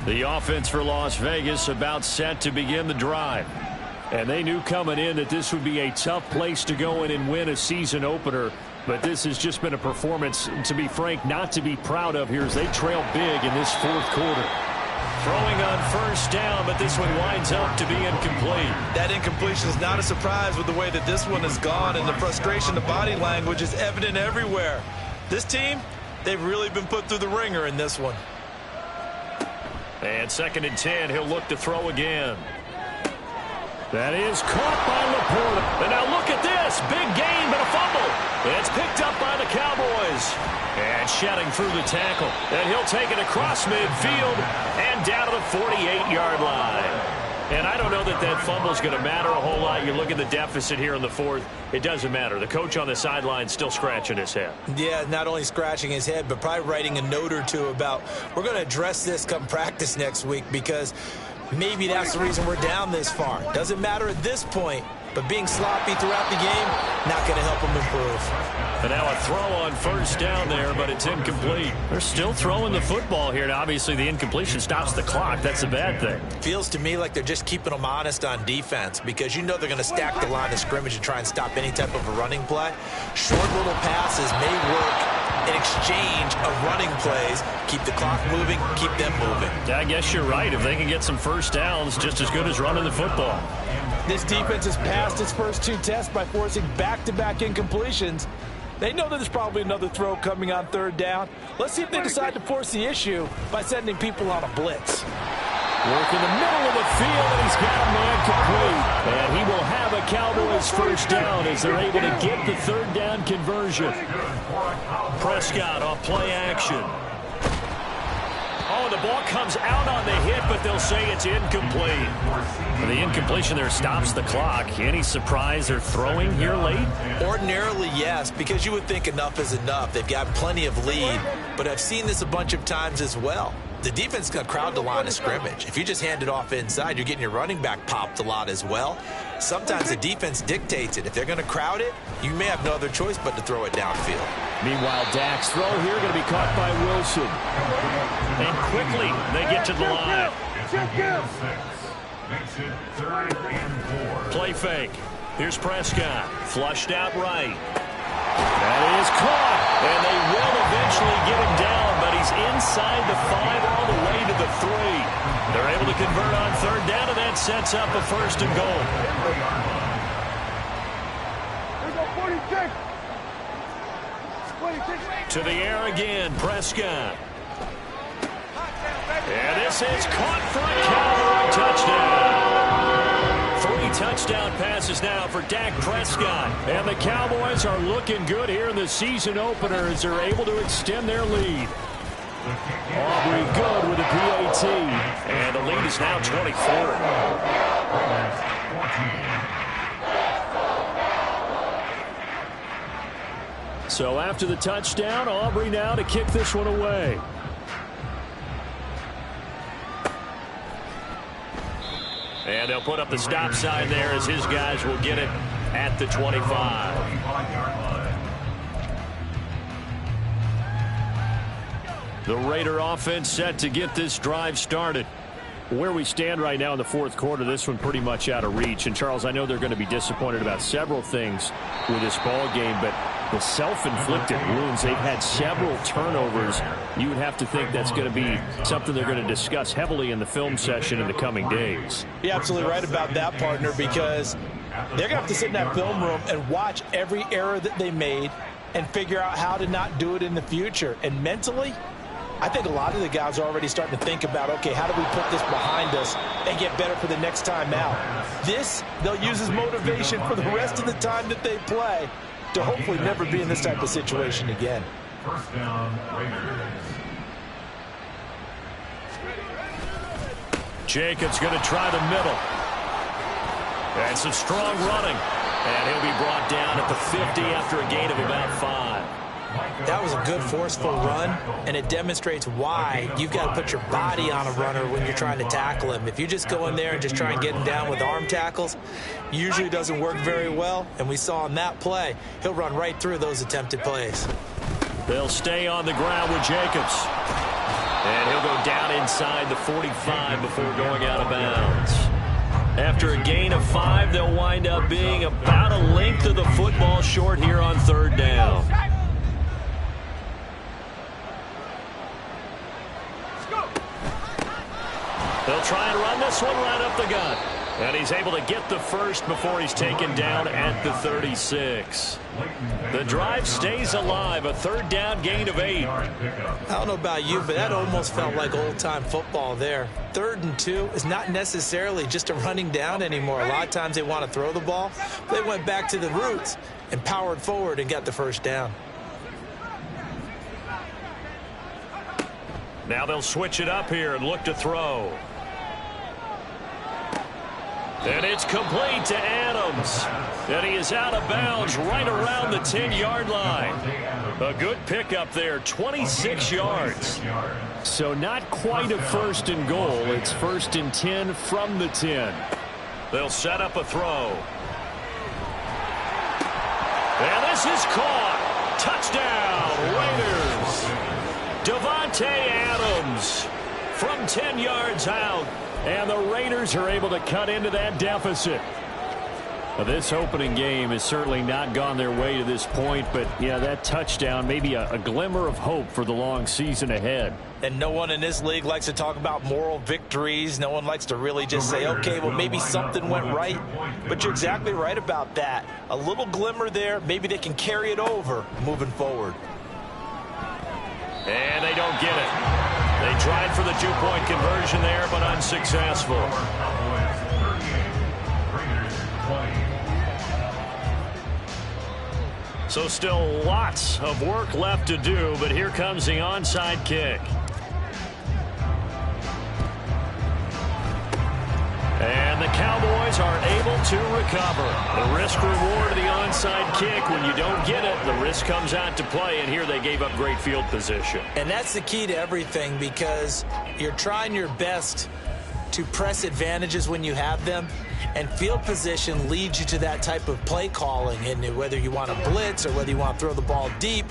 Speaker 7: The offense for Las Vegas about set to begin the drive. And they knew coming in that this would be a tough place to go in and win a season opener. But this has just been a performance, to be frank, not to be proud of here as they trail big in this fourth quarter. Throwing on first down, but this one winds up to be incomplete.
Speaker 8: That incompletion is not a surprise with the way that this one has gone, and the frustration, the body language is evident everywhere. This team, they've really been put through the ringer in this one.
Speaker 7: And 2nd and 10, he'll look to throw again. That is caught by Laporta. And now look at this. Big gain, but a fumble. It's picked up by the Cowboys. And shedding through the tackle. And he'll take it across midfield and down to the 48-yard line. And I don't know that that fumble is going to matter a whole lot. You look at the deficit here in the fourth. It doesn't matter. The coach on the sideline still scratching his head.
Speaker 10: Yeah, not only scratching his head, but probably writing a note or two about we're going to address this come practice next week because maybe that's the reason we're down this far. Doesn't matter at this point, but being sloppy throughout the game, not going to help them improve.
Speaker 7: And now a throw on first down there, but it's incomplete. They're still throwing the football here, and obviously the incompletion stops the clock. That's a bad thing.
Speaker 10: Feels to me like they're just keeping them honest on defense because you know they're going to stack the line of scrimmage and try and stop any type of a running play. Short little passes may work in exchange of running plays. Keep the clock moving, keep them moving.
Speaker 7: I guess you're right. If they can get some first downs, just as good as running the football.
Speaker 8: This defense has passed its first 2 tests by forcing back-to-back incompletions. They know that there's probably another throw coming on 3rd down. Let's see if they decide to force the issue by sending people on a blitz.
Speaker 7: Work in the middle of the field, and he's got a man complete. And he will have a Cowboys first down as they're able to get the 3rd down conversion. Prescott off play action. Oh, the ball comes out on the hit, but they'll say it's incomplete. The incompletion there stops the clock. Any surprise they're throwing here late?
Speaker 10: Ordinarily, yes, because you would think enough is enough. They've got plenty of lead, but I've seen this a bunch of times as well. The defense is going to crowd the line of scrimmage. If you just hand it off inside, you're getting your running back popped a lot as well. Sometimes the defense dictates it. If they're going to crowd it, you may have no other choice but to throw it downfield.
Speaker 7: Meanwhile, Dak's throw here going to be caught by Wilson. And quickly, they get to the line.
Speaker 9: Makes it 3rd and 4.
Speaker 7: Play fake. Here's Prescott. Flushed out right. That is caught. And they will eventually get him down, but he's inside the 5 all the way to the 3. They're able to convert on 3rd down, and that sets up a 1st and goal. To the air again, Prescott. And this is caught for a Cowboy touchdown. 3 touchdown passes now for Dak Prescott. And the Cowboys are looking good here in the season opener as they're able to extend their lead. Aubrey good with a PAT. And the lead is now 24. So after the touchdown, Aubrey now to kick this one away. And they'll put up the stop sign there as his guys will get it at the 25. The Raider offense set to get this drive started. Where we stand right now in the fourth quarter, this one pretty much out of reach. And, Charles, I know they're going to be disappointed about several things with this ball game, but the self-inflicted wounds, they've had several turnovers. You would have to think that's going to be something they're going to discuss heavily in the film session in the coming days.
Speaker 8: You're absolutely right about that, partner, because they're going to have to sit in that film room and watch every error that they made and figure out how to not do it in the future. And mentally, I think a lot of the guys are already starting to think about, okay, how do we put this behind us and get better for the next time out? This, they'll use as motivation for the rest of the time that they play to hopefully never be in this type of situation again.
Speaker 9: First down, Raiders.
Speaker 7: Jacobs going to try the middle. And some strong running. And he'll be brought down at the 50 after a gain of about 5.
Speaker 8: That was a good forceful run, and it demonstrates why you've got to put your body on a runner when you're trying to tackle him. If you just go in there and just try and get him down with arm tackles, usually doesn't work very well, and we saw on that play, he'll run right through those attempted plays.
Speaker 7: They'll stay on the ground with Jacobs. And he'll go down inside the 45 before going out of bounds. After a gain of 5, they'll wind up being about a length of the football short here on 3rd down. They'll try and run this one right up the gut. And he's able to get the first before he's taken down at the 36. The drive stays alive, a 3rd down gain of 8.
Speaker 8: I don't know about you, but that almost felt like old-time football there. 3rd and 2 is not necessarily just a running down anymore. A lot of times they want to throw the ball. They went back to the roots and powered forward and got the first down.
Speaker 7: Now they'll switch it up here and look to throw. And it's complete to Adams. And he is out of bounds right around the 10-yard line. A good pickup there, 26 yards. So not quite a 1st and goal. It's 1st and 10 from the 10. They'll set up a throw. And this is caught. Touchdown, Raiders. Davante Adams from 10 yards out. And the Raiders are able to cut into that deficit. Now, this opening game has certainly not gone their way to this point, but, yeah, that touchdown, maybe a glimmer of hope for the long season ahead.
Speaker 8: And no one in this league likes to talk about moral victories. No one likes to really just say, okay, well, maybe something went right. But you're exactly right about that. A little glimmer there. Maybe they can carry it over moving forward.
Speaker 7: And they don't get it. They tried for the 2-point conversion there, but unsuccessful. So still lots of work left to do, but here comes the onside kick. And the Cowboys are able to recover. The risk-reward of the onside kick, when you don't get it, the risk comes out to play, and here they gave up great field position.
Speaker 8: And that's the key to everything, because you're trying your best to press advantages when you have them, and field position leads you to that type of play calling. And whether you want to blitz or whether you want to throw the ball deep,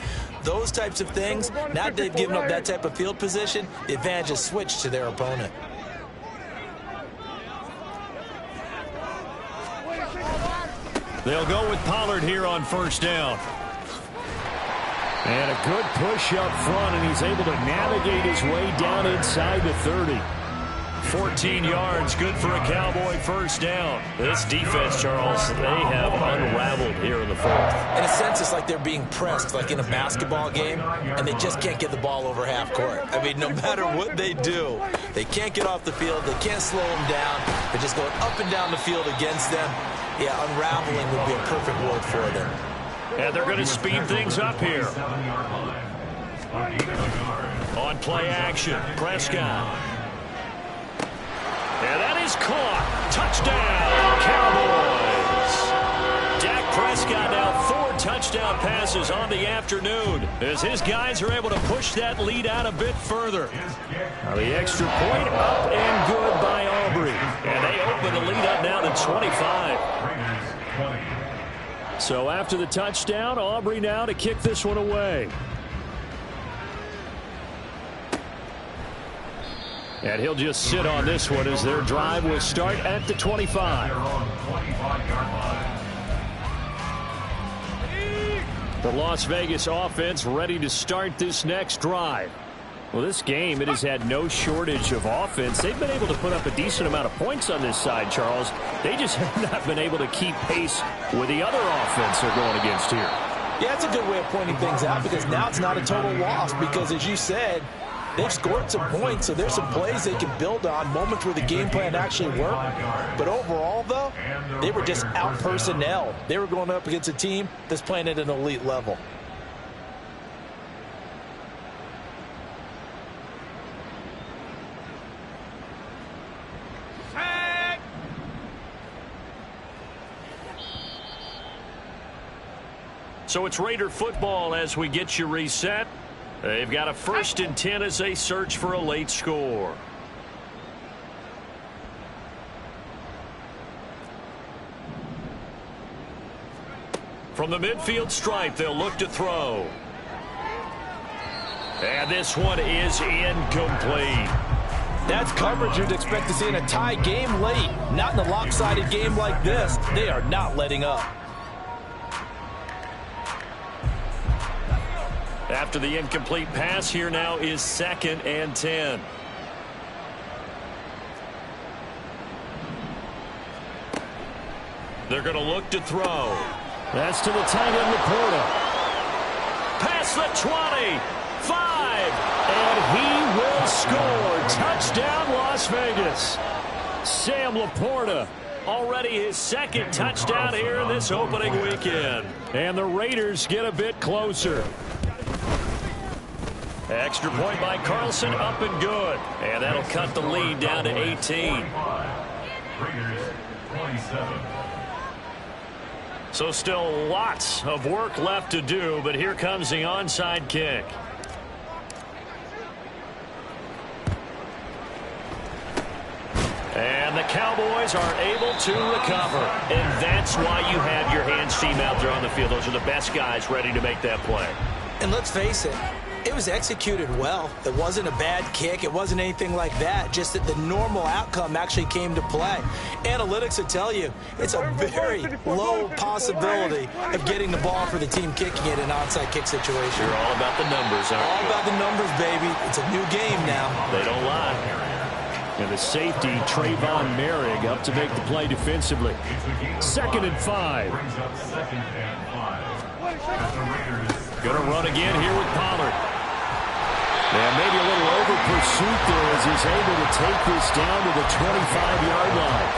Speaker 8: those types of things, now that they've given up that type of field position, the advantage is switched to their opponent.
Speaker 7: They'll go with Pollard here on 1st down. And a good push up front, and he's able to navigate his way down inside the 30. 14 yards, good for a Cowboy 1st down. This defense, Charles, they have unraveled here in the 4th.
Speaker 8: In a sense, it's like they're being pressed, like in a basketball game, and they just can't get the ball over half court. I mean, no matter what they do, they can't get off the field. They can't slow them down. They're just going up and down the field against them. Yeah, unraveling would be a perfect word for them.
Speaker 7: And they're going to speed things up here. On play action, Prescott. And that is caught. Touchdown, Cowboys. Dak Prescott now 4 touchdown passes on the afternoon as his guys are able to push that lead out a bit further. Now the extra point up and good by Aubrey. And they open the lead up now to 25. So after the touchdown, Aubrey now to kick this one away. And he'll just sit on this one as their drive will start at the 25. The Las Vegas offense ready to start this next drive. Well, this game, it has had no shortage of offense. They've been able to put up a decent amount of points on this side, Charles. They just have not been able to keep pace with the other offense they're going against here.
Speaker 8: Yeah, that's a good way of pointing things out, because now it's not a total loss, because as you said, they've scored some points, so there's some plays they can build on, moments where the game plan actually worked. But overall, though, they were just out-personnel. They were going up against a team that's playing at an elite level.
Speaker 7: So it's Raider football as we get you reset. They've got a 1st and 10 as they search for a late score. From the midfield stripe, they'll look to throw. And this one is incomplete.
Speaker 8: That's coverage you'd expect to see in a tie game late. Not in a lopsided game like this. They are not letting up.
Speaker 7: After the incomplete pass, here now is 2nd and 10. They're going to look to throw. That's to the tight end, Laporta. Past the 20, 5, and he will score. Touchdown, Las Vegas. Sam Laporta, already his 2nd touchdown here in this opening weekend. And the Raiders get a bit closer. Extra point by Carlson, up and good. And that'll cut the lead down to 18.
Speaker 9: Raiders 27.
Speaker 7: So still lots of work left to do, but here comes the onside kick. And the Cowboys are able to recover. And that's why you have your hands team out there on the field. Those are the best guys ready to make that play.
Speaker 10: And let's face it, it was executed well. It wasn't a bad kick. It wasn't anything like that. Just that the normal outcome actually came to play. Analytics will tell you it's a very low possibility of getting the ball for the team kicking it in an onside kick situation.
Speaker 7: You're all about the numbers, aren't you?
Speaker 10: All about the numbers, baby. It's a new game now.
Speaker 7: They don't lie. And the safety, Trayvon Merrick, up to make the play defensively. 2nd and 5.
Speaker 9: Brings up 2nd and 5. As the Raiders
Speaker 7: going to run again here with Pollard. And maybe a little over pursuit there as he's able to take this down to the 25-yard line.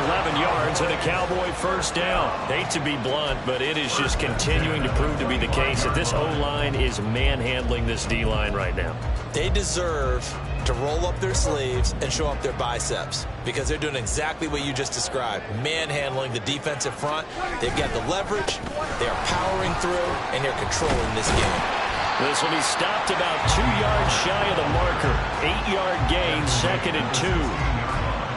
Speaker 7: 11 yards and a Cowboy 1st down. Hate to be blunt, but it is just continuing to prove to be the case that this O-line is manhandling this D-line right now.
Speaker 10: They deserve to roll up their sleeves and show up their biceps because they're doing exactly what you just described, manhandling the defensive front. They've got the leverage, they're powering through, and they're controlling this game.
Speaker 7: This will be stopped about 2 yards shy of the marker. 8-yard gain, 2nd and 2.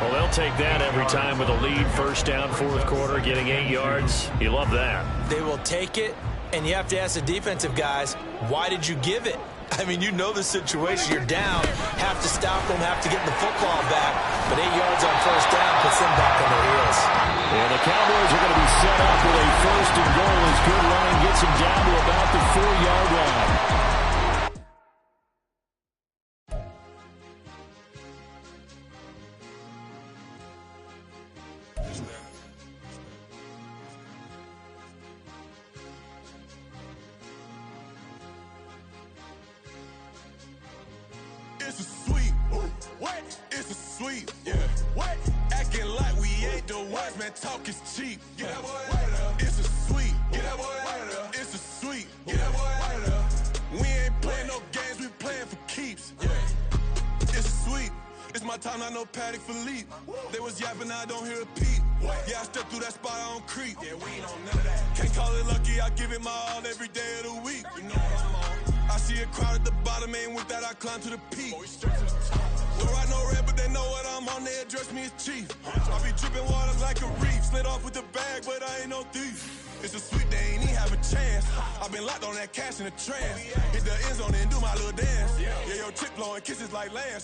Speaker 7: Well, they'll take that every time with a lead. 1st down, 4th quarter, getting 8 yards. You love that.
Speaker 10: They will take it, and you have to ask the defensive guys, why did you give it? I mean, you know the situation. You're down, have to stop them, have to get the football back. But 8 yards on 1st down puts them back on their heels.
Speaker 7: And the Cowboys are going to be set up with a 1st and goal as good line gets them down to about the 4-yard line.
Speaker 2: It's a sweet. What? It's a sweet. Yeah. What? Acting like we ain't the ones, man. Talk is cheap. Get that boy out of there. It's a sweet. Get that boy out of there. It's a sweet. Get that boy out of there. We ain't playing no games. We playing for keeps. Yeah. It's sweet. It's my time, not no Paddock Philippe. They was yapping, I don't hear a peep. Yeah, I step through that spot, I don't creep. Yeah, we ain't on none of that. Can't call it lucky, I give it my all every day of the week. You know what I'm on. I see a crowd at the bottom, and with that I climb to the peak. Don't ride no red, but they know what I'm on, they address me as chief. I be dripping water like a reef, slid off with the bag, but I ain't no thief. It's a sweet, they ain't even have a chance. I been locked on that cash in a trance. Hit the end zone and do my little dance. Yeah, your chick blowing kisses like Lance.